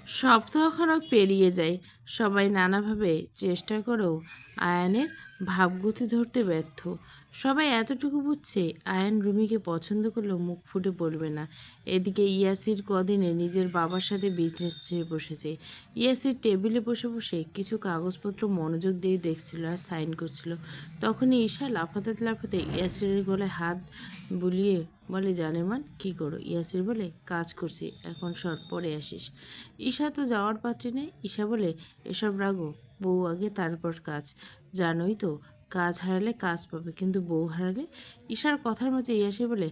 সপ্তাহখানেক পেরিয়ে যায়। সবাই নানাভাবে চেষ্টা করেও আয়ানের ভাবগতি ধরতে ব্যর্থ। সবাই এতটুকু বুঝছে, আয়ান রুমিকে পছন্দ করলেও মুখ ফুটে বলবে না। এদিকে ইয়াসির কদিনে নিজের বাবার সাথে বিজনেস বসেছে। ইয়াসির টেবিলে বসে বসে কিছু কাগজপত্র মনোযোগ দিয়ে দেখছিল আর সাইন করছিল। তখনই ঈশা লাফাতে লাফাতে ইয়াসিরের গলায় হাত বুলিয়ে বলে, জানেমান কি করো? ইয়াসির বলে, কাজ করছি, এখন সর, পরে আসিস। ঈশা তো যাওয়ার পাত্রী নেই। ঈশা বলে, এসব রাগো, বউ আগে তারপর কাজ। জানোই তো, কাজ হারালে কাজ পাবে, কিন্তু বউ হারালে। ঈশার কথার মাঝে ইয়াসি বলে,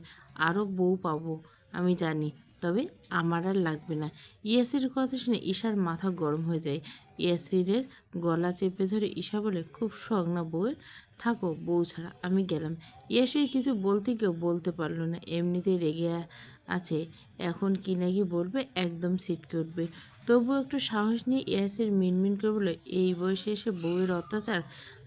আরও বউ পাবো আমি জানি, তবে আমার আর লাগবে না। ইয়াসির কথা শুনে ঈশার মাথা গরম হয়ে যায়। ইয়াসিরের গলা চেপে ধরে ঈশা বলে, খুব শখ না বউয়ের? থাকো বউ ছাড়া, আমি গেলাম। ইয়াসির কিছু বলতে কেউ বলতে পারলো না, এমনিতেই রেগে আছে। এখন কি নাকি বলবে, একদম ছিটকে উঠবে। তবুও একটু সাহস নিয়ে ইয়াসির মিনমিন করে বলল, এই বয়সে এসে বউয়ের অত্যাচার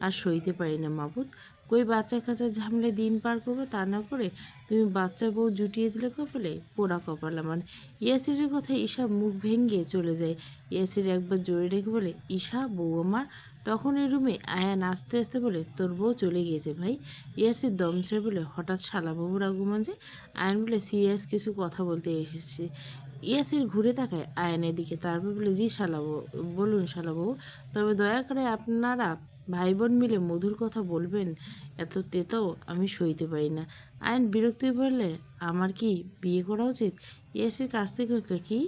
আর সইতে পারি না মাবুদ। কই বাচ্চা কাচ্চা ঝামলে দিন পার করবো, তা না করে তুমি বাচ্চা বউ জুটিয়ে দিলে কপালে, পোড়া কপাল আমার। ইয়াসিরের কথায় ঈশা মুখ ভেঙে চলে যায়। ইয়াসির একবার জোরে রেখে বলে, ঈশা বউ আমার। তখন এই রুমে আয়ান আস্তে আস্তে বলে, তোর বউ চলে গিয়েছে ভাই। ইয়াসির দম ছেড়ে বলে, হঠাৎ শালাবাবুর আগমন যে? আয়ান বলে, সিরিয়াস কিছু কথা বলতে এসেছি। ইয়াসির ঘুরে তাকায় আয়নের দিকে, তারপর বলে, জি শালাবাবু, বলুন শালাবাবু, তবে দয়া করে আপনারা ভাই বোন মিলে মধুর কথা বলবেন, এত তেতো আমি সইতে পারি না। আয়ন বিরক্তি বললে, আমার কি বিয়ে করা উচিত? ইয়াসির কাছ থেকে উঠল, কি?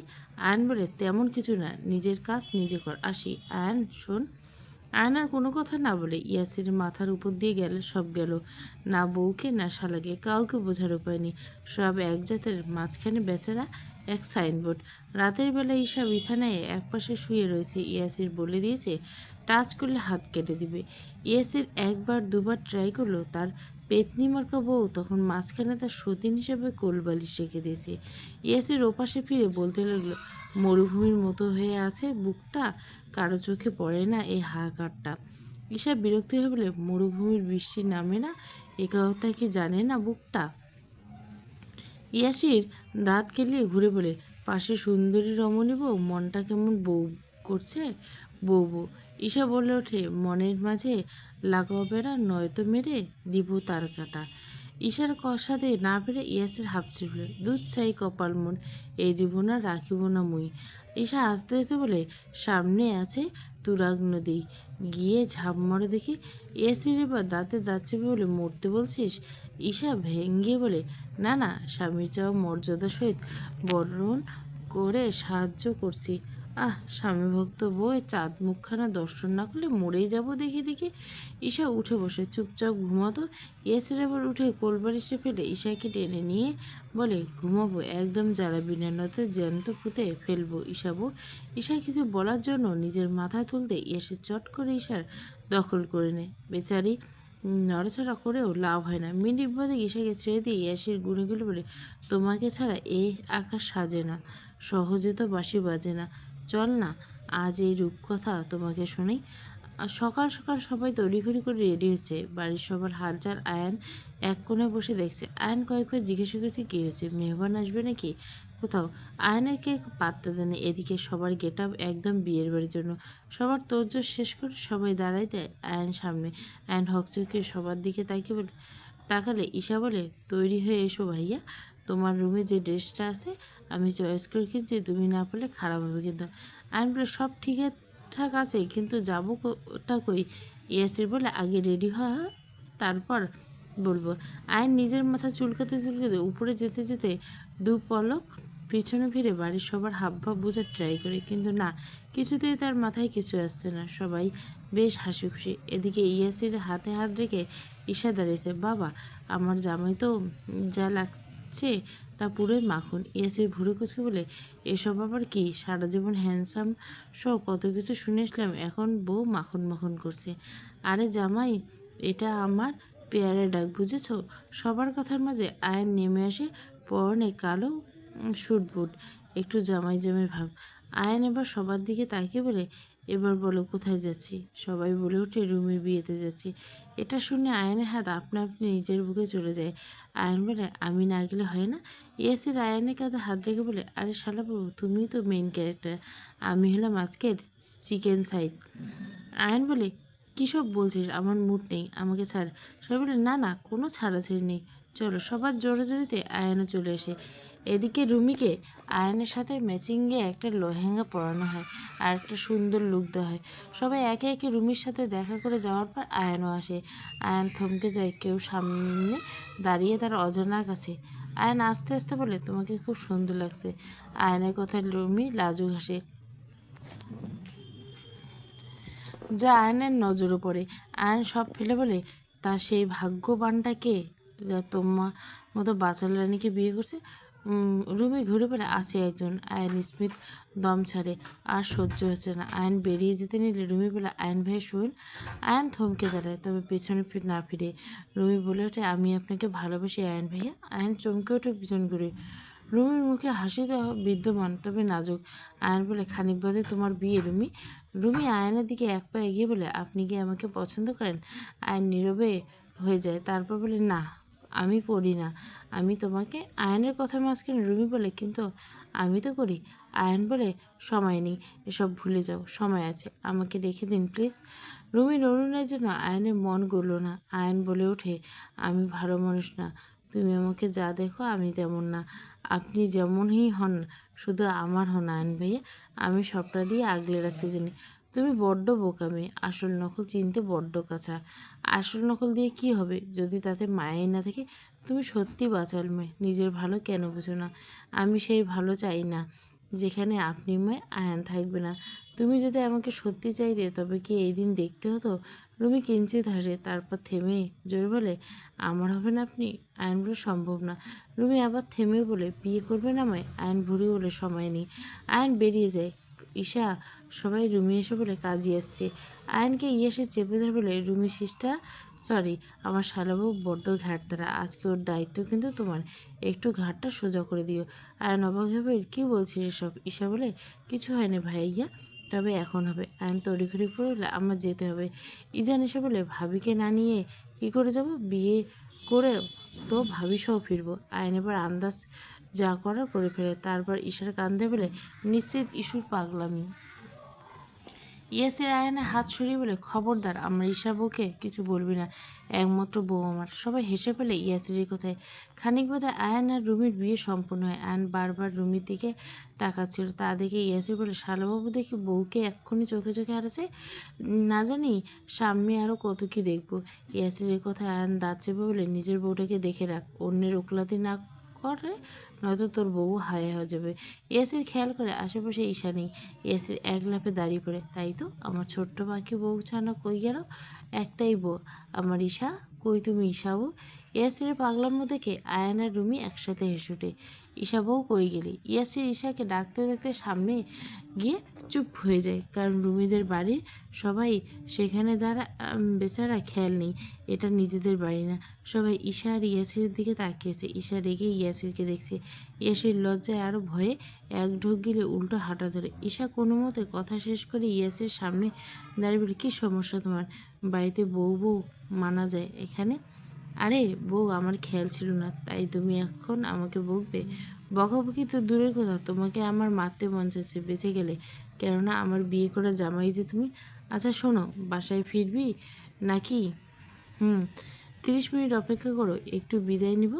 আয়ন বলে, তেমন কিছু না, নিজের কাজ নিজে কর, আসি। আয়ন শোন। আয়নার কোনো কথা না বলে ইয়াসিরের মাথার উপর দিয়ে গেল, সব গেল। না বউকে না শালাকে কাউকে বোঝার উপায় নেই। সব এক জাতের, মাঝখানে বেচারা এক সাইনবোর্ড। রাতের বেলা ঈশা বিছানায় একপাশে শুয়ে রয়েছে। ইয়াসির বলে দিয়েছে, টাচ করলে হাত কেটে দিবে। ইয়াসির একবার দুবার ট্রাই করলো, তার পেতনি মার্কা বউ তখন মাঝখানে তার সতীন হিসেবে কোলবালিশ রেখে দিয়েছে। ইয়াসির ওপাশে ফিরে বলতে লাগলো, মরুভূমির মতো হয়ে আছে বুকটা, কারো চোখে পড়ে না এই হাহাকারটা। ঈশা বিরক্তি হয়ে বলে, মরুভূমির বৃষ্টি নামে না, এ কথা কি জানে না বুকটা? ইয়াসির দাঁত কেলিয়ে ঘুরে বলে, পাশে সুন্দরী রমণী বউ, মনটা কেমন বউ করছে, বউ বউ। ঈশা বলে ওঠে, মনের মাঝে লাগাও বেড়া, নয়তো মেরে দিব তার কাটা। ঈশার কষাতে না পেরে ইয়াসির হাঁপছে বলে, দুধ চাই কপাল মন, এই জীবন আর রাখিব না মুই। ঈশা আস্তে আস্তে বলে, সামনে আছে তুরাগ নদী, গিয়ে ঝাঁপ মারো দেখি। ইয়াসির এবার দাঁতে দাঁত চেপে বলে, মরতে বলছিস? ঈশা ভেঙ্গে বলে, না না, স্বামীর চাওয়া মর্যাদা সহিত বরণ করে সাহায্য করছি। আহ, স্বামীভক্ত বই চাঁদ মুখখানা দর্শন না করলে মরেই যাব দেখি দেখি। ঈশা উঠে বসে চুপচাপ ঘুমাতো। ইয়াসির এবার উঠে কোলবালিশে ফেলে ঈশাকে টেনে নিয়ে বলে, ঘুমাবো, একদম জ্বালাবি না, নয়তো জ্যান্ত পুঁতে ফেলবো ঈশাবু। ঈশা কিছু বলার জন্য নিজের মাথা তুলতে ইয়াসির চট করে ঈশার দখল করে নেয়। বেচারি নড়াচড়া করেও লাভ হয় না। মিনিট বাদে ঈশাকে ছেড়ে দিয়ে ইয়াসির গুনে বলে, তোমাকে ছাড়া এই আকাশ সাজে না, সহজে তো বাঁশি বাজে না। চল না, আজ এই রূপকথা তোমাকে শোনাই। আর সকাল সকাল সবাই তড়িঘড়ি করে রেডি হয়েছে। বাড়ির সবার হালচাল আয়ান এক কোণে বসে দেখছে। আয়ান কয়েকবার জিজ্ঞাসা করেছে, কী হয়েছে, মেহমান আসবে নাকি কোথাও? আয়ানের কে পাত্তা দেয়নি। এদিকে সবার গেট আপ একদম বিয়ের বাড়ির জন্য। সবার তোড়জোড় শেষ করে সবাই দাঁড়ায় দেয় আয়ান সামনে। আয়ান হকচকে সবার দিকে তাকিয়ে বলে, তাকালে ঈশা বলে, তৈরি হয়ে এসো ভাইয়া, তোমার রুমে যে ড্রেসটা আছে আমি চয়েস করে কিনছি, তুমি না পারলে খারাপ হবে কিন্তু। আয়ন বলে, সব ঠিকঠাক আছে, কিন্তু যাবো ওটা কই? ইয়াসির বলে, আগে রেডি হওয়া, তারপর বলবো। আয়ন নিজের মাথা চুলকাতে চুলকাতে উপরে যেতে যেতে দু পলক পিছনে ফিরে বাড়ির সবার হাবভাব বোঝার ট্রাই করে, কিন্তু না, কিছুতেই তার মাথায় কিছু আসছে না। সবাই বেশ হাসি খুশি। এদিকে ইয়াসির হাতে হাত রেখে ঈশা দাঁড়িয়েছে। বাবা, আমার জামাই তো যা লাগছে তা পুরোই মাখন। ইয়াসির ভুরু কুচকে বলে, এসব আবার কি? সারা জীবন হ্যান্ডসাম সহ কত কিছু শুনে আসলাম, এখন বউ মাখন মাখন করছে। আরে জামাই, এটা আমার পেয়ারে ডাক, বুঝেছ? সবার কথার মাঝে আয়ন নেমে আসে, পরনে কালো স্যুট বুট, একটু জামাই জামাই ভাব। আয়ন এবার সবার দিকে তাকিয়ে বলে, এবার বলো কোথায় যাচ্ছি? সবাই বলে ওঠে, রুমির বিয়েতে যাচ্ছি। এটা শুনে আয়নের হাত আপনা আপনি নিজের বুকে চলে যায়। আয়ন বলে, আমি না গেলে হয় না? ইয়াসির আয়ানের কাঁধে হাত রেখে বলে, আরে শালাবাবু, তুমিই তো মেইন ক্যারেক্টার, আমি হলাম আজকের চিকেন সাইড। আয়ান বলে, কী সব বলছিস, আমার মুড নেই, আমাকে ছাড়। সবাই বলে, না না, কোনো ছাড়াছাড়ি নেই, চলো। সবার জোরাজোরিতে আয়ানও চলে আসে। এদিকে রুমিকে আয়ানের সাথে ম্যাচিংয়ে একটা লেহেঙ্গা পরানো হয় আর একটা সুন্দর লুক দেওয়া হয়। সবাই একে একে রুমির সাথে দেখা করে যাওয়ার পর আয়ানও আসে। আয়ান থমকে যায়, কেউ সামনে দাঁড়িয়ে তার অজানার কাছে। আয়ান আস্তে আস্তে বলে, তোমাকে খুব সুন্দর লাগছে। আয়ানের কথায় রুমি লাজুক হাসে, যা আয়নের নজরও পড়ে। আয়ন সব ফেলে বলে, তা সেই ভাগ্যবানটা কে, যা তোমার মতো বাচাল রানীকে বিয়ে করছে? রুমি ঘুরে পড়ে, আছে একজন। আয়ন স্মিথ দম ছাড়ে, আর সহ্য হচ্ছে না। আয়ন বেরিয়ে যেতে নিলে রুমি বলে, আয়ন ভাই শুন। আয়ন থমকে দাঁড়ায়, তবে পেছনে না ফিরে। রুমি বলে ওঠে, আমি আপনাকে ভালোবাসি আয়ন ভাইয়া। আয়ন চমকে ওঠে, পিছন ঘুরে। রুমির মুখে হাসি দেওয়া বিদ্যমান, তবে নাজুক। আয়ন বলে, খানিক বাদে তোমার বিয়ে রুমি। রুমি আয়নের দিকে এক পা এগিয়ে বলে, আপনি কি আমাকে পছন্দ করেন? আয়ন নীরবে হয়ে যায়, তারপর বলে, না, আমি করি না। আমি তোমাকে। আয়নের কথার মাঝখানে রুমি বলে, কিন্তু আমি তো করি। আয়ন বলে, সময় নেই, এসব ভুলে যাও, সময় আছে, আমাকে রেখে দিন প্লিজ। রুমির অনুনয়ের জন্য আয়নের মন গড়ল না। আয়ন বলে ওঠে, আমি ভালো মানুষ না, তুমি আমাকে যা দেখো আমি তেমন না। আপনি যেমনই হন, শুধু আমার হন আয়ন ভাইয়া, আমি সবটা দিয়ে আগলে রাখতে জানি। তুমি বড্ড বোকা মেয়ে, আসল নকল চিনতে বড্ড কাঁচা। আসল নকল দিয়ে কি হবে যদি তাতে মায়াই না থাকে? তুমি সত্যি বাচাল মেয়ে, নিজের ভালো কেন বুঝো না? আমি সেই ভালো চাই না যেখানে আপনি মেয়ে আয়ান থাকবে না। তুমি যদি আমাকে সত্যি চাইতে, তবে কি এই দিন দেখতে হতো? রুমি কিঞ্চিত হাসে, তারপর থেমে জোরে বলে, আমার হবেন আপনি? আয়ন বলে, সম্ভব না। রুমি আবার থেমে বলে, বিয়ে করবেন আমায়? আয়ন ভুরি বলে, সময় নেই। আয়ন বেরিয়ে যায়। ঈশা সবাই রুমি এসে বলে, কাজী আসছে। আয়নকে এসে চেপে ধরে বলে, রুমি সিস্টার, সরি, আমার শালাবাবু বড্ড ঘাট তারা, আজকে ওর দায়িত্ব কিন্তু তোমার, একটু ঘাটটা সোজা করে দিও। আয়ন অবাক হবে, কী বলছিস এসব? ঈশা বলে, কিছু হয়নি ভাইয়া, তবে এখন হবে। আয়ন তড়িঘড়ি পড়লে, আমার যেতে হবে। ইজান এসে বলে, ভাবিকে না নিয়ে কী করে যাব? বিয়ে করে তো ভাবিসহ ফিরবো। আয়ন এবার আন্দাজ যা করার করে ফেলে। তারপর ঈশার কান্দে বলে, নিশ্চিত ইস্যুর পাগলামি। ইয়াসির আয়ানের হাত সরিয়ে বলে, খবরদার আমার ঈশা বউকে কিছু বলবি না, একমাত্র বউ আমার। সবাই হেসে ফেলে ইয়াসিরের কথায়। খানিক বাদে আয়ান আর রুমির বিয়ে সম্পন্ন হয়। আয়ান বারবার রুমির দিকে তাকাচ্ছিল, তা দেখে ইয়াসির বলে, শালাবাবু দেখি বউকে এক্ষুনি চোখে চোখে হারাছে, না জানি সামনে আরও কত কি দেখবো। ইয়াসিরের কথায় আয়ান দাঁত চেপে বলে, নিজের বউটাকে দেখে রাখ, অন্যের ওকলাতি না করে, নয়তো তোর বউ হায় হয়ে যাবে। ইয়াসির খেয়াল করে আশেপাশে ঈশা নেই। ইয়াসির এক লাফে দাঁড়িয়ে পড়ে, তাই তো, আমার ছোট্ট পাখি বউ ছানা কই গেল? একটাই বউ, আমার ঈশা, কই তুমি ঈশা বউ? ইয়াসিরের পাগলামো দেখে আয়ান আর রুমি একসাথে হেসে ওঠে। ঈশা বউ কই গেলি? ইয়াসির ঈশাকে ডাকতে ডাকতে সামনে গিয়ে চুপ হয়ে যায়, কারণ রুমিদের বাড়ির সবাই সেখানে বেচারা খেয়াল নেই, এটা নিজেদের বাড়ি না। সবাই ঈশা আর ইয়াসিরের দিকে তাকিয়েছে। ঈশা রেগে ইয়াসিরকে দেখছে। ইয়াসির লজ্জায় আরও ভয়ে এক ঢোক গিলে উল্টো হাঁটা ধরে। ঈশা কোনো মতে কথা শেষ করে ইয়াসির সামনে দাঁড়িয়ে বলে, কী সমস্যা তোমার? বাড়িতে বউ বউ মানা যায় এখানে? আরে বউ, আমার খেয়াল ছিল না, তাই তুমি এখন আমাকে বকবে? বকাবকি তো দূরের কথা, তোমাকে আমার মারতে মন চাচ্ছে বেঁচে গেলে, কেননা আমার বিয়ে করা জামাই যে তুমি। আচ্ছা শোনো, বাসায় ফিরবি নাকি? 30 মিনিট অপেক্ষা করো, একটু বিদায় নিব।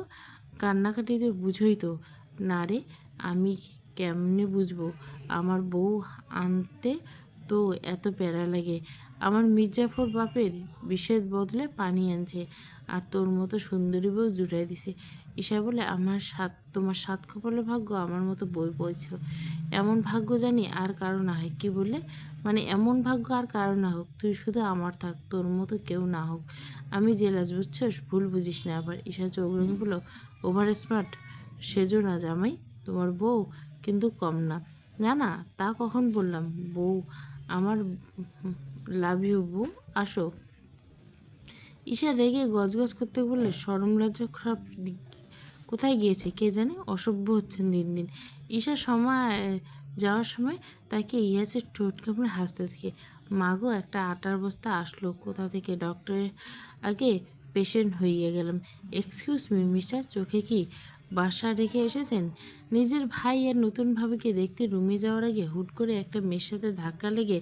কান্নাকাটিতে বুঝোই তো। না রে, আমি কেমনে বুঝবো? আমার বউ আনতে তো এত প্যারা লাগে। আমার মির্জাফর বাপের বিষের বদলে পানি আনছে, আর তোর মতো সুন্দরী বউ জুটাই দিছে। ঈশা বলে, তোমার সাত কপালের ভাগ্য আমার মতো বই বইছ। এমন ভাগ্য জানি আর কারো না হয়। কি বললে? মানে এমন ভাগ্য আর কারো না হোক, তুই শুধু আমার থাক, তোর মতো কেউ না হোক। আমি জেলাস, বুঝছস? ভুল বুঝিস না আবার। ঈশা চোখ রঙে বলল, ওভার স্মার্ট সেজো না জামাই, তোমার বউ কিন্তু কম না। না না, তা কখন বললাম? বউ আমার, লাভ ইউ বউ, আসো। ঈশা রেগে গজগজ করতে বললে, শরম লজ্জা খারাপ কোথায় গিয়েছে কে জানে, অসভ্য হচ্ছেন দিন দিন। ঈশা যাওয়ার সময় তাকে ইয়াসের ঠোঁট কামড়ে হাসতে থেকে, মাগো, একটা আটার বস্তা আসলো কোথা থেকে, ডক্টরের আগে পেশেন্ট হইয়া গেলাম। এক্সকিউজ মি মিস্টার, চোখে কি বাসা রেখে এসেছেন? নিজের ভাই আর নতুন ভাবিকে দেখতে রুমে যাওয়ার আগে হুট করে একটা মেয়ের সাথে ধাক্কা লেগে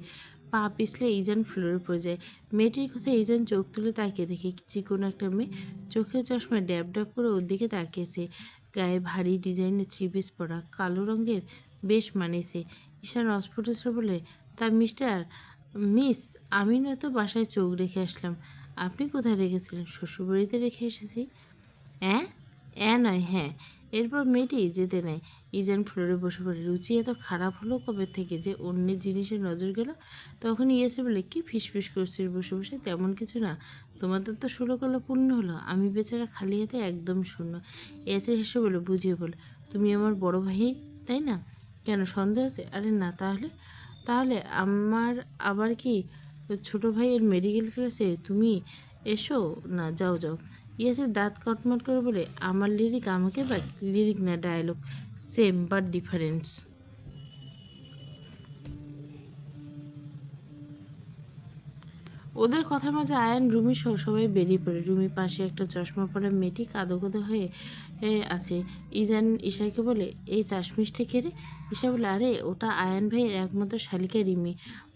পা পিছলে ইজান ফ্লোরে পড়ে যায়। মেয়েটির কথা ইজান চোখ তুলে তাকিয়ে দেখে চিকন একটা মেয়ে, চোখে চশমা ড্যাব ড্যাব করে ওর দিকে তাকিয়েছে। গায়ে ভারী ডিজাইনের থ্রি পিস পরা, কালো রঙের, বেশ মানিয়েছে। ঈশান অস্ফুট বলে, তা মিস, আমি নয়তো বাসায় চোখ রেখে আসলাম। আপনি কোথায় রেখেছিলেন? শ্বশুরবাড়িতে রেখে এসেছি। অ্যাঁ? নয়, হ্যাঁ। এরপর মেয়েটি যেতে নেয়। ইজান ফ্লোরে বসে পড়ে। রুচি এত খারাপ হলো কবে থেকে যে অন্যের জিনিসে নজর গেল? তখন ইয়াসির বলে, কি ফিসফিস করছিস বসে বসে? তেমন কিছু না। তোমাদের তো 16 কলা পূর্ণ হলো, আমি বেচারা খালি হাতে একদম শূন্য। ইয়াসির হেসে বলে, বুঝিয়ে বল, তুমি আমার বড় ভাই, তাই না? কেন, সন্দেহ আছে? আরে না, তাহলে তাহলে আমার আবার কি ছোট ভাইয়ের মেডিকেল ক্লাসে তুমি এসো না, যাও যাও। ইয়াসের দাঁত কটমট করে বলে, আমার লিরিক আমাকে বাক, লিরিক না ডায়লগ, সেম বাট ডিফারেন্স। ওদের কথার মাঝে আয়ান, রুমি সহ সবাই বেরিয়ে পড়ে। রুমি পাশে একটা চশমা পরা মেয়েটি কাঁদো কাঁদো হয়ে আছে। ইজান ঈশাকে বলে, এই চাশমিশটা কে রে? ঈশা বলে, আরে ওটা আয়ান ভাইয়ের একমাত্র শালিকা রিমি।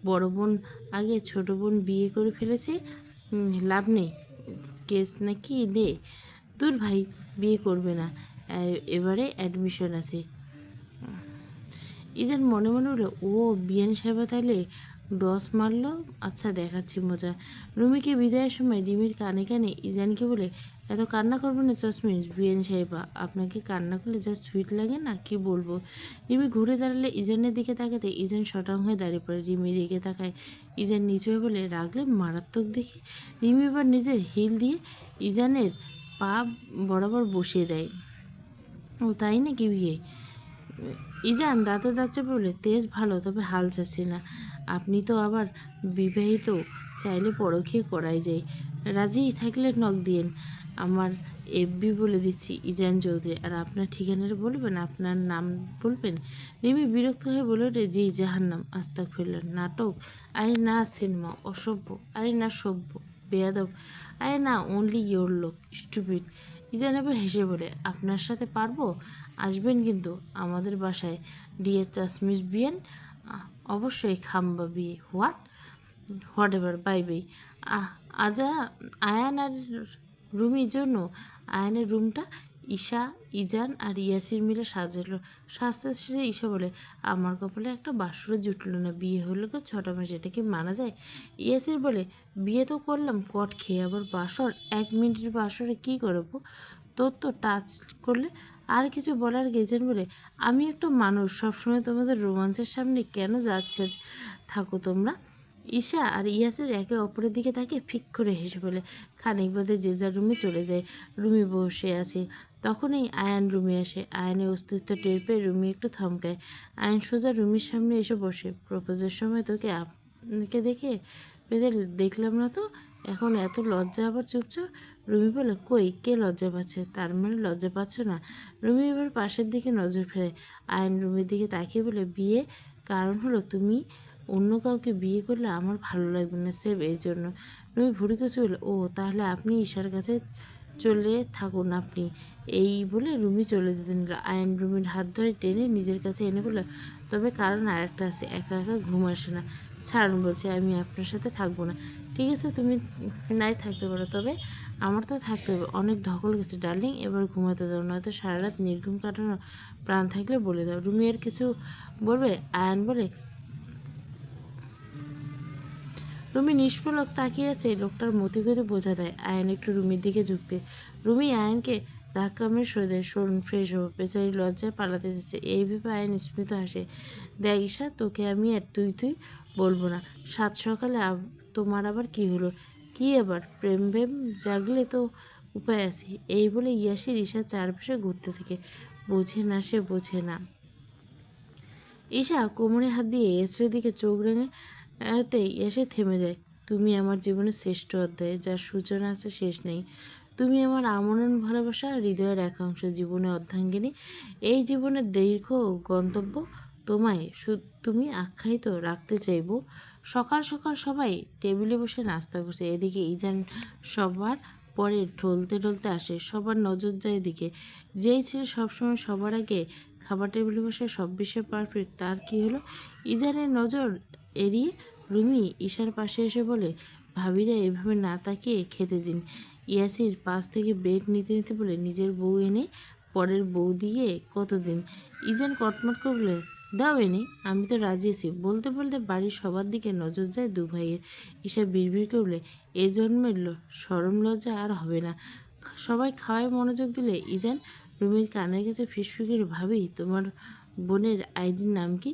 বড় বোন আগে ছোট বোন বিয়ে করে ফেলেছে, লাভ নেই, কেস নাকি নে। দূর ভাই, বিয়ে করবে না, এবারে অ্যাডমিশন আছে। ইজান মনে মনে বলল, ও বিয়ান সাহেবা তাহলে ডস মারলো, আচ্ছা দেখাচ্ছি মজা। রুমিকে বিদায়ের সময় রিমির কানে কানে ইজানকে বলে, এত কান্না করবেন না চশমিশ, বিয়ান সাহেবা আপনাকে কান্না করলে যা সুইট লাগে না, কি বলবো। রিমি ঘুরে দাঁড়ালে ইজানের দিকে তাকাতে ইজান শটাং হয়ে দাঁড়িয়ে পড়ে। রিমি রেগে তাকায়। ইজান নিচু হয়ে বলে, রাগলে মারাত্মক দেখে। রিমি এবার নিজের হিল দিয়ে ইজানের পা বরাবর বসিয়ে দেয়। ও তাই নাকি বিয়ে? ইজান দাঁতে দাঁত চেপে বলে, তেজ ভালো, তবে হাল ছাড়ছি না। আপনি তো আবার বিবাহিত, চাইলে পরকীয়া করাই যায়। রাজি থাকলে নক দিয়েন। আমার এফবি বলে দিচ্ছি, ইজান চৌধুরী। আর আপনার ঠিকানাটা বলবেন, আপনার নাম বলবেন। রিমি বিরক্ত হয়ে বলে ওঠে, জি জাহান্নাম, আস্তাগফিরুল্লাহ। নাটক? আরে না। সিনেমা? অসভ্য। আরে না। সভ্য। বেয়াদব। আরে না, অনলি ইয়োর লোক, স্টুপিড। ইজান এবার হেসে বলে, আপনার সাথে পারবো? আসবেন কিন্তু আমাদের বাসায়, ডিয়ার চাশমিশ বিয়েন। অবশ্যই খাম্বা বিয়ে। What ever, bye bye. আজা আয়ান আর রুমির জন্য আয়ানের রুমটা ঈশা, ইজান আর ইয়াসির মিলে সাজালো। সাজতে শেষে ঈশা বলে, আমার কপালে একটা বাসরও জুটলো না, বিয়ে হলো তো 6টা মাস, এটা কি মানা যায়? ইয়াসির বলে, বিয়ে তো করলাম কট খেয়ে, আবার বাসর? 1 মিনিটের বাসরে কি করবো? তোর তো টাচ করলে। আর কিছু বলার গেছেন বলে, আমি একটা মানুষ, সবসময় তোমাদের রোমান্সের সামনে কেন যাচ্ছে থাকো তোমরা? ঈশা আর ইয়াসের একে অপরের দিকে তাকে ফিক করে হেসে বলে। খানিক বাদে যে যার রুমে চলে যায়। রুমি বসে আছে। তখনই আয়ান রুমে আসে। আয়ানের অস্তিত্ব টের পেয়ে রুমি একটু থমকায়। আয়ান সোজা রুমির সামনে এসে বসে। প্রপোজের সময় তোকে আপনাকে দেখে পেতে দেখলাম না তো, এখন এত লজ্জা, আবার চুপচাপ। রুমি বলে, কই, কে লজ্জা পাচ্ছে? তার মানে লজ্জা পাচ্ছ না? রুমি এবার পাশের দিকে নজর ফেলে। আয়ন রুমির দিকে তাকিয়ে বলে, বিয়ে কারণ হলো তুমি অন্য কাউকে বিয়ে করলে আমার ভালো লাগবে না, সেভ এই জন্য। রুমি ভুড়ি কুচি বলে, ও তাহলে আপনি ঈশার কাছে চলে থাকুন আপনি। এই বলে রুমি চলে যেতে নিল। আয়ন রুমির হাত ধরে টেনে নিজের কাছে এনে বলে, তবে কারণ আরেকটা আছে, একা একা ঘুম আসে না। ছাড়ুন বলছে, আমি আপনার সাথে থাকবো না। ঠিক আছে, তুমি নাই থাকতে পারো, তবে আমার তো থাকতে হবে। অনেক ধকল গেছে ডার্লিং, এবার ঘুমাতে দাও, নয়তো সারা রাত নির্ঘুম কাটানো প্রাণ থাকলে বলে দাও। রুমি আর কিছু বলবে? আয়ান বলে, রুমি নিষ্পলক তাকিয়ে আছে। লোকটার মতিগতি বোঝা যায়। আয়ান একটু রুমির দিকে ঝুঁকতে রুমি আয়ানকে ধাক্কা মেরে সরে দেয়। সরুন, ফ্রেশ হবো। বেচারি লজ্জায় পালাতে যাচ্ছে, এই ভেবে আয়ান স্মিত হাসে। দেখ ঈশা, তোকে আমি আর তুই তুই বলবো না। সাত সকালে তোমার আবার কি হলো? কি আবার? প্রেম প্রেম জাগলে তো উপায় আছে। এই বলে ইয়াসির ঈশার চারপাশে ঘুরতে থাকে। বোঝে না, সে বোঝে না। ঈশা কোমরে হাত দিয়ে এসরের দিকে চোখ রেঙে তেই এসে থেমে যায়। তুমি আমার জীবনের শ্রেষ্ঠ অধ্যায়, যার সূচনা আছে, শেষ নেই। তুমি আমার আমরণ ভালোবাসা, হৃদয়ের একাংশ, জীবনের অর্ধাঙ্গিনী। এই জীবনের দীর্ঘ গন্তব্য তোমায় তুমি আখ্যায়িত রাখতে চাইব। সকাল সকাল সবাই টেবিলে বসে নাস্তা করছে। এদিকে ইজান সবার পরে ঠলতে ঠলতে আসে। সবার নজর যায় এদিকে। যেই ছেলে সবসময় সবার আগে খাবার টেবিলে বসে সব বিষয়ে পারফেক্ট, তার কি হলো? ইজানের নজর এড়িয়ে রুমি ঈশার পাশে এসে বলে, ভাবিরা এভাবে না তাকিয়ে খেতে দিন। ইয়াসির পাশ থেকে ব্রেক নিতে নিতে বলে, নিজের বউ এনে পরের বউ দিয়ে কতদিন? ইজান কটমট করে বলে, দাও এনে, আমি তো রাজি আছি। বলতে বলতে বাড়ির সবার দিকে নজর যায় দু ভাইয়ের। ঈশা বিড়বিড় করে বলে, এ জন্মের শরম লজ্জা আর হবে না। সবাই খাওয়ায় মনোযোগ দিলে ইজান রুমির কানের কাছে ফিসফিস করে, ভাবি তোমার বোনের আইডির নাম কি?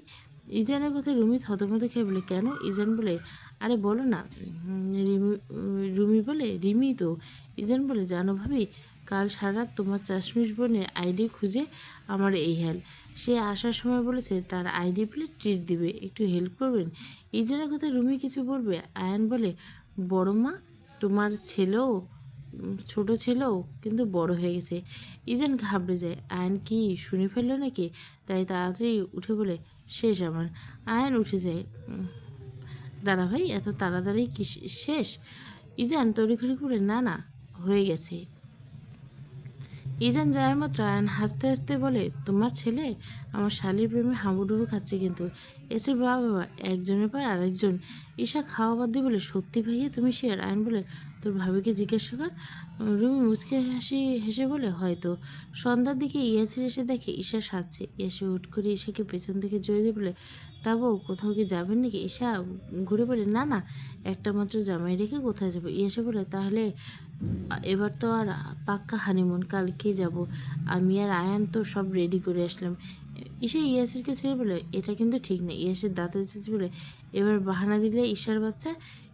ইজানের কথা রুমি থতমত খেয়ে বলে, কেন? ইজান বলে, আরে বলো না। রুমি বলে, রিমি তো। ইজান বলে, জানো ভাবি, কাল সারা রাত তোমার চাশমিশ বোনের আইডি খুঁজে আমার এই হাল। সে আসার সময় বলেছে তার আইডি পেলে ট্রিট দিবে, একটু হেল্প করবেন? ইজানের কথা রুমি কিছু বলবে, আয়ান বলে, বড় মা, তোমার ছেলেও ছোট ছেলেও কিন্তু বড় হয়ে গেছে। ইজান ঘাবড়ে যায়, আয়ান কি শুনে ফেললো নাকি? তাই তাড়াতাড়ি উঠে বলে, শেষ আমার। আয়ান উঠে যায়। দাঁড়া ভাই, এত তাড়াতাড়ি কি শেষ? ইজান তড়িঘড়ি করে, না না, হয়ে গেছে। ইজান যায় মাত্র আয়ান হাসতে হাসতে বলে, তোমার ছেলে আমার শালির প্রেমে হাবুডুবু খাচ্ছে কিন্তু। এসে বাবা, একজনের পর আরেকজন। ঈশা খাওয়া বাদ দিয়ে বলে, সত্যি ভাইয়া তুমি শেয়ার? আয়ন বলে, তোর ভাবিকে জিজ্ঞাসা কর। রুমি মুচকে হেসে বলে, হয়তো। সন্ধ্যার দিকে ইয়াসির এসে দেখে ঈশা সাজছে। ইয়াসি হুট করে ঈশাকে পেছন থেকে জড়িয়ে দিয়ে বলে, তা বউ, কোথাও কি যাবেন নাকি? ঈশা ঘুরে বলে, না না, একটা মাত্র জামাই রেখে কোথায় যাবো? ইয়াসি বলে, তাহলে এবার তো আর পাক্কা হানিমুন, কালকে যাব। আমি আর আয়ান তো সব রেডি করে আসলাম। ঈশা ইয়াসিরকে ছেড়ে বলে, এটা কিন্তু ঠিক না। ইয়াসির দাঁতে চেঁচে বলে, এবার বাহানা দিলে ঈশার বাচ্চা।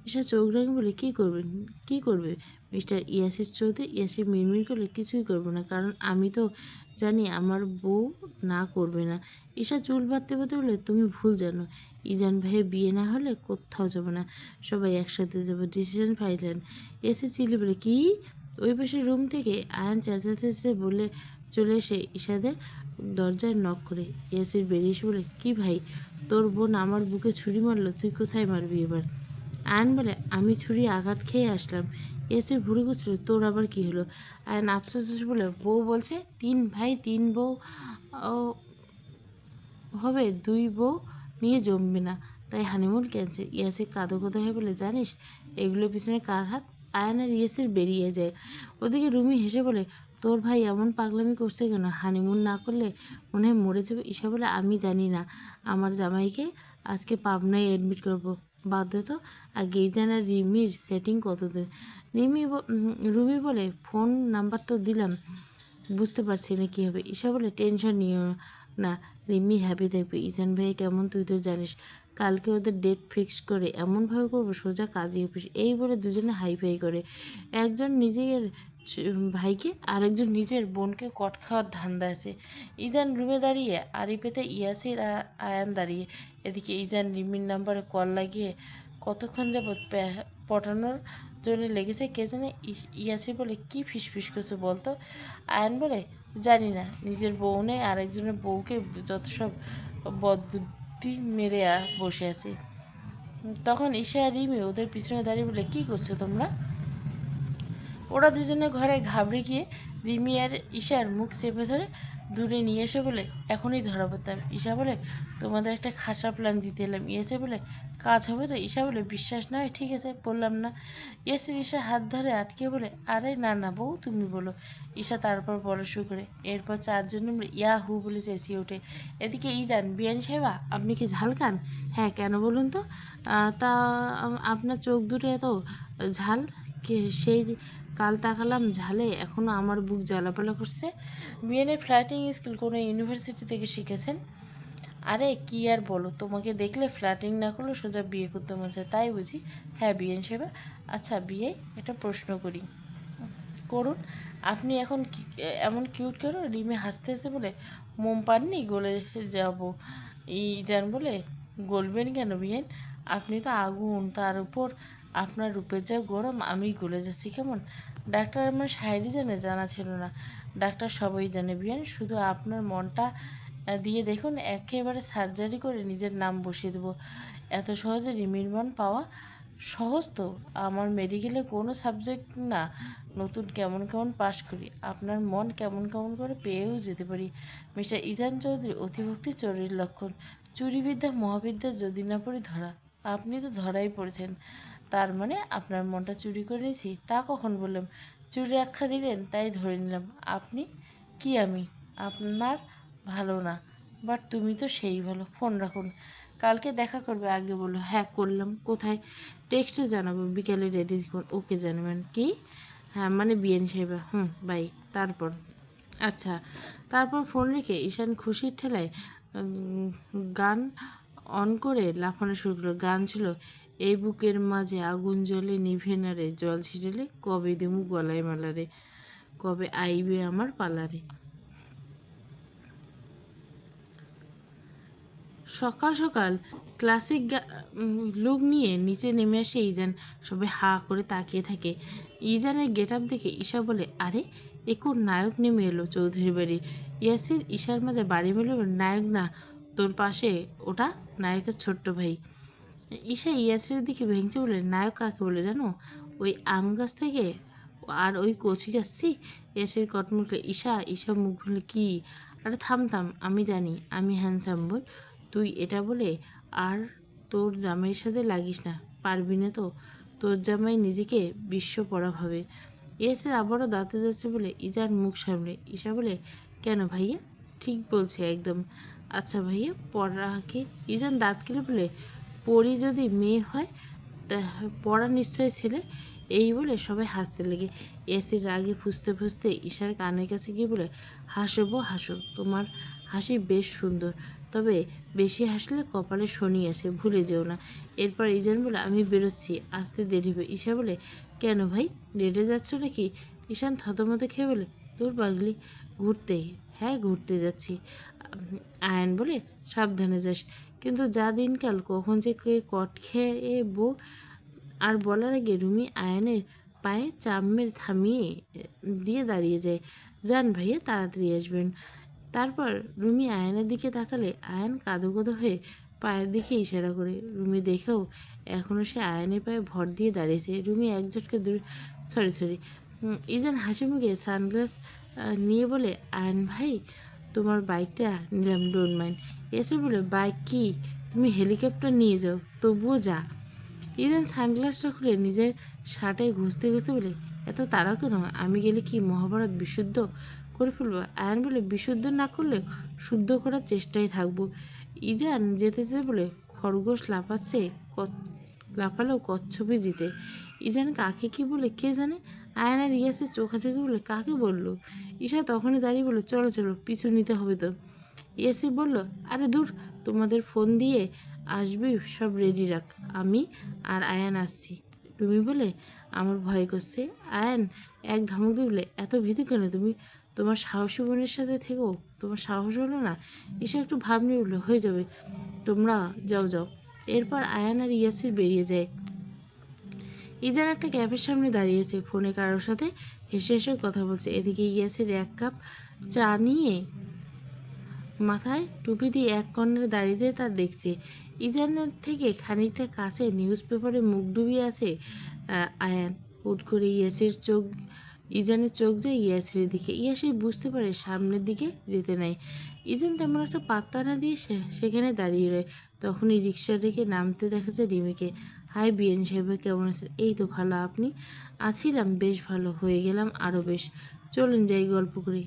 ঈশা চোখ রাঙে বলে, কি করবেন? কি করবে মিস্টার ইয়াসির চৌধুরী? ইয়াসির মিড়মিড় করলে, কিছুই করবো না, কারণ আমি তো জানি আমার বউ না করবে না। ঈশা চুল বাঁধতে বাঁধতে বলে, তুমি ভুল জানো। ইজান ভাইয়ের বিয়ে না হলে কোথাও যাবো না, সবাই একসাথে যাবো, ডিসিশন ফাইনাল। এসে চিলি বলে, কি? ওই পাশে রুম থেকে আয়ান চেঁচাতে বলে চলে এসে ঈশাদের দরজায় নক করে। ইয়াসির বেরিয়ে এসে বলে, কি ভাই, তোর বোন আমার বুকে ছুরি মারলো, তুই কোথায় মারবি এবার? আয়ন বলে, আমি ছুরি আঘাত খেয়ে আসলাম। ইয়াসির ভুরু কুচল, তোর আবার কি হলো? আয়ন আফসোস বলে, বউ বলছে 3 ভাই 3 বউ হবে, 2 বউ নিয়ে জমবে না, তাই হানিমুন ক্যান্সেল। ইয়াসির কাঁদো কাঁদো হয়ে বলে, জানিস এগুলোর পিছনে কার হাত? আয়ান আর ইয়াসির বেরিয়ে যায়। ওদিকে রুমি হেসে বলে, তোর ভাই এমন পাগলামি করছে কেন? হানিমুন না করলে মনে হয় মরে যাবে। ঈশা বলে, আমি জানি না, আমার জামাইকে আজকে পাবনায় অ্যাডমিট করবো, বাধ্য তো। আগেই জানা রিমির সেটিং কতদিন? রুমি বলে, ফোন নাম্বার তো দিলাম, বুঝতে পারছি না কী হবে। ঈশা বলে, টেনশন নিও না, রিমি হ্যাপি থাকবে। ইজান ভাই কেমন তুই তো জানিস। কালকে ওদের ডেট ফিক্স করে এমনভাবে করবো সোজা কাজী অফিস। এই বলে দুজনে হাইফাই করে। একজন নিজের ভাইকে, আরেকজন নিজের বোনকে কট খাওয়ার ধান্দা আছে। ইজান রুমে দাঁড়িয়ে, আড়ি পেতে ইয়াসির আর আয়ান দাঁড়িয়ে। এদিকে ইজান রিমির নাম্বারে কল লাগিয়ে কতক্ষণ যাবৎ পটানোর জন্য লেগেছে কে জানে। ইয়াসির বলে, কি ফিসফিস করছে বলতো? আয়ান বলে, জানি না, নিজের বউ নেই আরেকজনের বউকে যত সব বদবুদ্ধি মেরে বসে আছে। তখন ঈশা আর রিমি ওদের পিছনে দাঁড়িয়ে বলে, কি করছো তোমরা? ওরা দুজনে ঘরে ঘাবড়ে গিয়ে রিমি আর ঈশার মুখ চেপে ধরে দূরে নিয়ে এসে বলে, এখনই ধরা পড়তাম। ঈশা বলে, তোমাদের একটা খাসা প্ল্যান দিতে এলাম। ইয়াসে বলে, কাজ হবে তো? ঈশা বলে, বিশ্বাস নয়, ঠিক আছে, বললাম না। ইয়াসির ঈশার হাত ধরে আটকে বলে, আরে না না বউ, তুমি বলো। ঈশা তারপর বলা শুরু করে। এরপর চারজন মিলে ইয়া হু বলে চেঁচিয়ে ওঠে। এদিকে ইজান, বিয়ান সাহেবা, আপনি কি ঝাল খান? হ্যাঁ, কেন বলুন তো? তা আপনার চোখ দুটো এত ঝাল, সেই কাল তাকালাম ঝালে, এখনও আমার বুক জ্বালাপালা করছে। বিএনের ফ্ল্যাটিং স্কিল কোনো ইউনিভার্সিটি থেকে শিখেছেন? আরে কি আর বলো, তোমাকে দেখলে ফ্ল্যাটিং না করলে সোজা বিয়ে করতে মন চায়, তাই বুঝি? হ্যাঁ বিএন সেবা। আচ্ছা বিয়ে, একটা প্রশ্ন করি। করুন। আপনি এখন এমন কিউট কেন? রিমি হাসতে হাসতে বলে, মোম পাননি, গলে যাব। ইজান বলে, গলবেন কেন বিয়েন? আপনি তো আগুন, তার উপর আপনার রূপের যা গরম, আমি গলে যাচ্ছি কেমন? ডাক্তার আমার শায়েরি জানে? জানা ছিল না। ডাক্তার সবই জানে বিয়ান, শুধু আপনার মনটা দিয়ে দেখুন, একেবারে সার্জারি করে নিজের নাম বসিয়ে দেবো। এত সহজে রিমির মন পাওয়া সহজ তো, আমার মেডিকেলে কোনো সাবজেক্ট না, নতুন কেমন কেমন পাশ করি, আপনার মন কেমন কেমন করে পেয়েও যেতে পারি। মিস্টার ইজান চৌধুরী অতিভক্তি চোরের লক্ষণ। চুরিবিদ্যা মহাবিদ্যা যদি না পড়ি ধরা। আপনি তো ধরাই পড়েছেন। তার মানে আপনার মনটা চুরি করে নিয়েছি তা কখন বললাম? চুরি আখ্যা দিলেন তাই ধরে নিলাম। আপনি কি আমি আপনার ভালো না, বাট তুমি তো সেই ভালো। ফোন রাখুন। কালকে দেখা করবে আগে বললো। হ্যাঁ করলাম। কোথায়? টেক্সটে জানাবো। বিকালে রেডি দেখুন। ওকে জানাবেন। কি? হ্যাঁ মানে বিএন সাহেবা। বাই। তারপর? আচ্ছা। তারপর ফোন রেখে ঈশান খুশির ঠেলায় গান অন করে লাফানো শুরু করলো। গান ছিল, এই বুকের মাঝে আগুন জ্বলে নিভে না রে, জল ছিটালে কবে দিমু গলায় মালারে, কবে আইবে আমার পালারে। সকাল সকাল ক্লাসিক লুক নিয়ে নিচে নেমে আসে ইজান। সবাই হা করে তাকিয়ে থাকে। ইজানের গেট আপ দেখে ঈশা বলে, আরে এ কোন নায়ক নেমে এলো চৌধুরী বাড়ি। ইয়াসির ঈশার মাঝে বাড়ি মেলে, নায়ক না, তোর পাশে ওটা নায়কের ছোট্ট ভাই। ঈশা ইয়াসিরের দিকে ভেঙচে বলে, নায়ক কাকে বলে জানো? ওই আম গাছ থেকে আর ওই কচি গাছছি। ইয়াসির কটমুখলে, ঈশা ঈশা মুখ ভুলে, কি? আরে থাম থাম, আমি জানি আমি হ্যান্ডসাম বই। তুই এটা বলে আর তোর জামাইয়ের সাথে লাগিস না, পারবি না তো। তোর জামাই নিজেকে বিশ্ব পড়া ভাবে। ইয়াসির আবারও দাঁতে যাচ্ছে বলে ইজান মুখ সামলে। ঈশা বলে, কেন ভাইয়া? ঠিক বলছে একদম। আচ্ছা ভাইয়া পড়া কি? ইজান দাঁত কেলে বলে, পরি যদি মেয়ে হয় তা পড়া নিশ্চয় ছেলে। এই বলে সবাই হাসতে লেগে। এসির রাগে ফুঁসতে ফুঁসতে ঈশার কানের কাছে গিয়ে বলে, হাসবো হাসো, তোমার হাসি বেশ সুন্দর, তবে বেশি হাসলে কপালে শনি আসে, ভুলে যেও না। এরপর ইজান বলে, আমি বেরোচ্ছি, আসতে দেরি হবে। ঈশা বলে, কেন ভাই, রেডে যাচ্ছ নাকি? ঈশান থতমতে খেয়ে বলে, তোর পাগলি, ঘুরতে। হ্যাঁ ঘুরতে যাচ্ছি। আয়ন বলে, সাবধানে যাস। কিন্তু যা দিনকাল, কখন যে কে কট খেয়ে বউ। আর বলার আগে রুমি আয়নের পায়ে চাপ মেরে থামিয়ে দিয়ে দাঁড়িয়ে যায়। যান ভাইয়া, তাড়াতাড়ি আসবেন। তারপর রুমি আয়নের দিকে তাকালে আয়ন কাঁদো কাঁদো হয়ে পায়ের দিকে ইশারা করে। রুমি দেখেও এখনও সে আয়নের পায়ে ভর দিয়ে দাঁড়িয়েছে। রুমি এক ঝটকে দূরে, সরি। ইজান হাসি মুখে সানগ্লাস নিয়ে বলে, আয়ন ভাই, তোমার বাইকটা নিলাম, ডোন্ট মাইন্ড। এসে বলে, বাইক কি? তুমি হেলিকপ্টার নিয়ে যাও, তবুও যা। ইরেন সানগ্লাসটা খুলে নিজের শার্টে ঘষতে ঘষতে বলে, এত তাড়া কেন? আমি গেলে কি মহাভারত বিশুদ্ধ করে ফেলবো? আয়ন বলে, বিশুদ্ধ না করলেও শুদ্ধ করার চেষ্টায় থাকবো। ইজান যেতে যেতে বলে, খরগোশ লাফাচ্ছে, লাফালেও কচ্ছপে জিতে। ইজান কাকে কি বলে কে জানে। আয়ন আর ইয়াসের চোখাচোখি বলে, কাকে বললো? ঈশা তখনই দাঁড়িয়ে বলে, চলো চলো, পিছু নিতে হবে তো। ইয়াসির বলল, আরে দূর, তোমাদের ফোন দিয়ে আসবি, সব রেডি রাখ, আমি আর আয়ান আসছি। তুমি বলে, আমার ভয় করছে। আয়ান এক ধমক দিয়ে বলে, এত ভীতু কেন তুমি? তোমার সাহসী বোনের সাথে থেকেও তোমার সাহস হলো না? এসে একটু ভাব নিয়ে বললো, হয়ে যাবে, তোমরা যাও যাও। এরপর আয়ান আর ইয়াসির বেরিয়ে যায়। ইজান একটা ক্যাফের সামনে দাঁড়িয়েছে, ফোনে কারোর সাথে হেসে হেসে কথা বলছে। এদিকে ইয়াসির এক কাপ চা নিয়ে মাথায় টুপি দিয়ে এক কর্নারে দাঁড়িয়ে তার দেখছে। ইজানের থেকে খানিকটা কাছে নিউজ পেপারে মুখ ডুবিয়ে আছে আয়ান। হুট করে ইজানের চোখ যায় ইয়াসিরের দিকে। ইয়াসির বুঝতে পারে সামনের দিকে যেতে নাই। ইজান তেমন একটা পাত্তা না দিয়ে সেখানে দাঁড়িয়ে রয়। তখনই রিক্সা রেখে নামতে দেখা যায় রিমিকে। হাই বিএন সাহেব, কেমন আছেন? এই তো ভালো, আপনি? আছিলাম বেশ ভালো, হয়ে গেলাম আরও বেশ। চলুন যাই গল্প করি।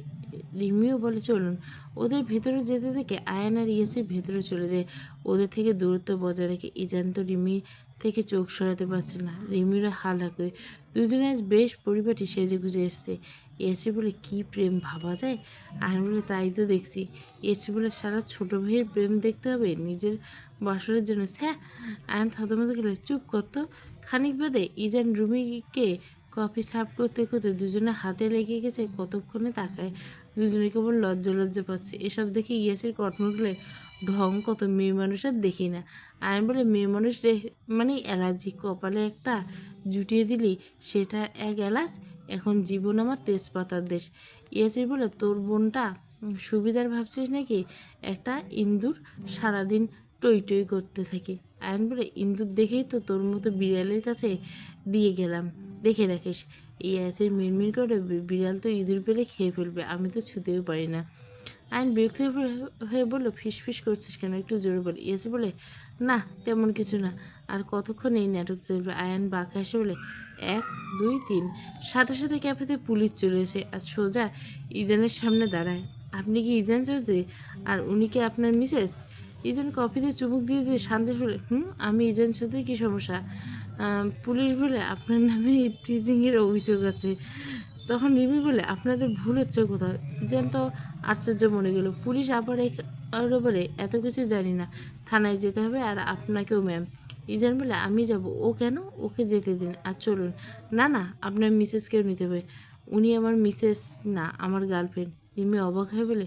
রিমিও বলে, চলুন। ওদের ভেতরে যেতে দেখে আয়ান আর ইয়াসির ভেতরে চলে যায়। ওদের থেকে দূরত্ব বজায় রেখে। ইজান তো রিমি থেকে চোখ সরাতে পারছে না। রিমিরও হাল হাঁকে। দুজনে আজ বেশ পরিপাটি সেজে গুজে এসছে। ইয়াসির বলে, কি প্রেম ভাবা যায়? আয়ন বলে, তাই তো দেখছি। ইয়াসির বলে, সারা ছোট ভাইয়ের প্রেম দেখতে হবে নিজের বাসরের জন্য? হ্যাঁ। আয়ন থতমত গেলে, চুপ করতো। খানিক বাদে ইজান রুমিকে কফি সার্ভ করতে করতে দুজনে হাতে লেগে গেছে। কতক্ষণে তাকায়, দুজনে কেবল লজ্জা লজ্জা পাচ্ছে। এসব দেখে ইয়াসির কটমটলে, ঢং কত, মেয়ে মানুষ আর দেখি না। আয়ন বলে, মেয়ে মানুষ মানেই অ্যালার্জি, কপালে একটা জুটিয়ে দিলি সেটা এক এলাচ। এখন জীবন আমার তেজপাতার দেশ। ইয়াসির বলে, তোর বোনটা সুবিধার ভাবছিস নাকি? একটা ইন্দুর সারাদিন টই টই করতে থাকে। আয়ন বলে, ইন্দুর দেখেই তো তোর মতো বিড়ালের কাছে দিয়ে গেলাম, দেখে রাখিস। এই অ্যাসিড মিনমিন করে, বিড়াল তো ইঁদুর পেলে খেয়ে ফেলবে, আমি তো ছুতেও পারি না। আয়ন বিরক্ত হয়ে বলল, ফিস ফিস করছিস কেন, একটু জোরে বলে। ইয়াসি বলে, না তেমন কিছু না। আর কতক্ষণ এই নাটক চলবে? আয়ান বাঁকা হেসে বলে, 1 2 3। সাথে সাথে ক্যাফেতে পুলিশ চলে এসে আর সোজা ইজানের সামনে দাঁড়ায়। আপনি কি ইজান চৌধুরী? আর উনি কি আপনার মিসেস? ইজান কফিতে চুমুক দিয়ে দিয়ে শান্ত বলে, আমি ইজান চৌধুরী, কি সমস্যা? পুলিশ বলে, আপনার নামে ইভটিজিংয়ের অভিযোগ আছে। তখন রিমি বলে, আপনাদের ভুল হচ্ছে কোথাও? ইজান তো আশ্চর্য মনে গেল। পুলিশ আবার আরও বলে, এত কিছু জানি না, থানায় যেতে হবে আর আপনাকেও ম্যাম। ইজান বলে, আমি যাব। ও কেন? ওকে যেতে দিন আর চলুন। না না, আপনার মিসেসকেও নিতে হবে। উনি আমার মিসেস না, আমার গার্লফ্রেন্ড। রিমি অবাক হয়ে বলে,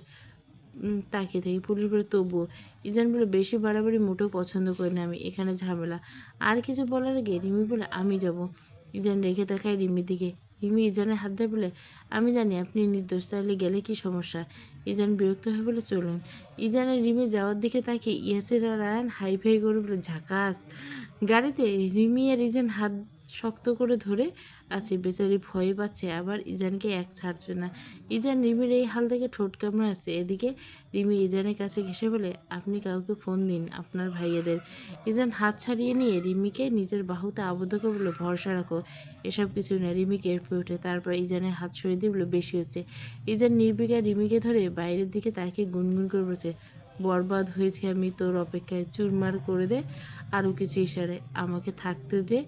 তাকিয়ে থাকি। পুলিশ বলে, তবুও। ইজান বলে, বেশি বাড়াবাড়ি মোটেও পছন্দ করি না আমি, এখানে ঝামেলা। আর কিছু বলার আগে রিমি বলে, আমি যাব। ইজান রেখে দেখায় রিমির দিকে। রিমি ইজানের হাত ধরে বলে, আমি জানি আপনি নির্দোষ, তাহলে গেলে কি সমস্যা? ইজান বিরক্ত হয়ে বলে, চলুন। ইজানের রিমি যাওয়ার দিকে তাকিয়ে ইয়াসির আর আয়ান হাই ফাই করে বলে, ঝাকাস। গাড়িতে রিমি আর ইজান হাত শক্ত করে ধরে আছে। বেচারি ভয় পাচ্ছে, আবার ইজানকে এক ছাড়ছে না। ইজান রিমির এই হাল থেকে ঠোঁট কামড়ে আসছে। এদিকে রিমি ইজানের কাছে ঘেসে বলে, আপনি কাউকে ফোন দিন, আপনার ভাইয়াদের। ইজান হাত ছাড়িয়ে নিয়ে রিমিকে নিজের বাহুতে আবদ্ধ করে বলে, ভরসা রাখো, এসব কিছু না। রিমি কেঁপে ওঠে, তারপর ইজানের হাত সরিয়ে দিয়ে বলে, বেশি হচ্ছে। ইজান নির্বিকার রিমিকে ধরে বাইরের দিকে তাকে গুনগুন করে বলছে, বরবাদ হয়েছে আমি তোর অপেক্ষায়, চুরমার করে দে। আরও কিছু ইশারে, আমাকে থাকতে দে,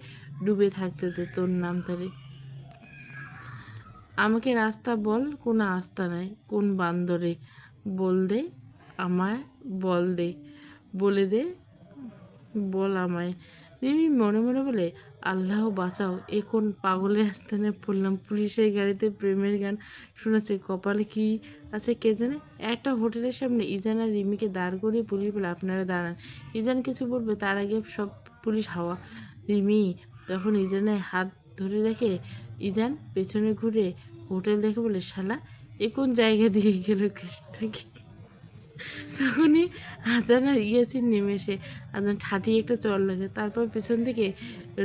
ডুবে থাকতে দে তোর নাম তারে। আমাকে রাস্তা বল, কোনো আস্থা নাই, কোন বান্দরে বল দে আমায়, বল দে, বলে দে, বল আমায়। রিমি মনে মনে বলে, আল্লাহ বাঁচাও, এ কোন পাগলের স্থানে পড়লাম। পুলিশের গাড়িতে প্রেমের গান শোনাচ্ছে, কপালে কি আছে কে জানে। একটা হোটেলের সামনে ইজান আর রিমিকে দাঁড় করিয়ে পুলিশ বলে, আপনারা দাঁড়ান। ইজান কিছু বলবে তার আগে সব পুলিশ হাওয়া। রিমি তখন ইজানের হাত ধরে রেখে ইজান পেছনে ঘুরে হোটেল দেখে বলে, শালা এ কোন জায়গা দিয়ে গেল কেসটাকে। তখনই আজান আর ইয়াসিন নেমে এসে আজান ঠাঠিয়ে একটা চর লাগে। তারপর পেছন থেকে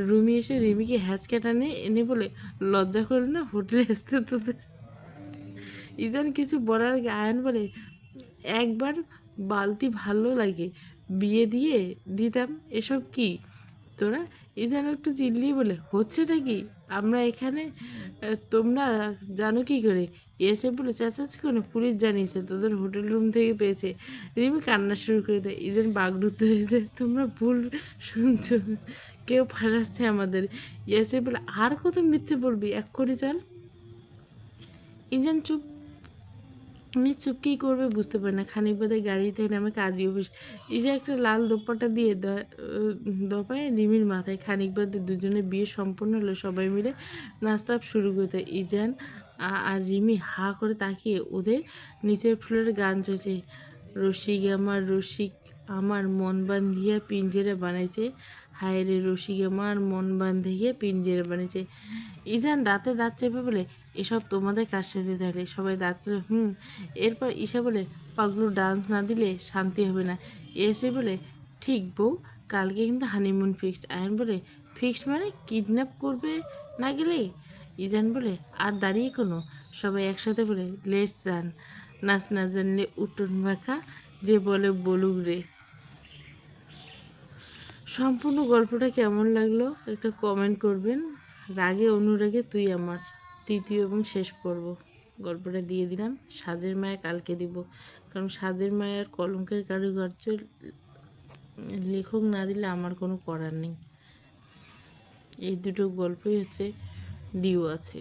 রুমি এসে রিমিকে হ্যাঁচকা টানে এনে বলে, লজ্জা করে না হোটেলে আসতে তোদের? ইজান কিছু বলার আগে আয়ান বলে, একবার বালতি ভালো লাগে, বিয়ে দিয়ে দিতাম। এসব কি তোরা? ইজান একটু চিল্লিয়ে বলে, হচ্ছেটা কি? আমরা এখানে, তোমরা জানো কি করে? এসে বলে, চেঁচাচ্ছি কোনো? পুলিশ জানিয়েছে, তোদের হোটেল রুম থেকে পেয়েছে। রিমি কান্না শুরু করে দেয়। ইজান বাগরুদ্ধ হয়ে যায়, তোমরা ভুল শুনছো, কেউ ফাঁসাচ্ছে আমাদের। এসে বলে, আর কত মিথ্যে বলবি, এক্ষুনি চল। ইজান চুপ। চুপ কী করবে বুঝতে পারে না। খানিক বাদে গাড়িতে নামে কাজী অফিস। ইজা একটা লাল দোপাট্টা দিয়ে দপায় রিমির মাথায়। খানিক বাদে দুজনে বিয়ে সম্পন্ন হলো। সবাই মিলে নাস্তা শুরু করে দেয়। ইজান আর রিমি হা করে তাকিয়ে। ওদের নিচের ফ্লোরে গান চলছে, রসিক আমার রসিক আমার মন বান্ধিয়া পিঞ্জেরা বানাইছে, হায় রে রসিক আমার মন বান্ধিয়া পিঞ্জেরা বানিয়েছে। ইজান দাঁতে দাঁত চেপে বলে, এসব তোমাদের কাজ সেজে তাহলে? সবাই দাঁত তুলে এরপর ঈশা বলে, পাগলু ডান্স না দিলে শান্তি হবে না। এসে বলে, ঠিক বউ, কালকে কিন্তু হানিমুন ফিক্সড। আয়ন বলে, ফিক্সড মানে কিডন্যাপ করবে না গেলে? ইজান বলে, আর দাঁড়িয়ে কোনো? সবাই একসাথে বলে, লেটস যান, নাচ না জানলে উঠোন বাঁকা, যে বলে বলুক রে। সম্পূর্ণ গল্পটা কেমন লাগলো একটা কমেন্ট করবেন। রাগে অনুরাগে তুই আমার, তৃতীয় এবং শেষ পর্ব গল্পটা দিয়ে দিলাম। সাজের মায়া কালকে দিব, কারণ সাজের মায়ার কলঙ্কের কারুকার্য লেখক না দিলে আমার কোনো করার নেই। এই দুটো গল্পই হচ্ছে ডিউ আছে।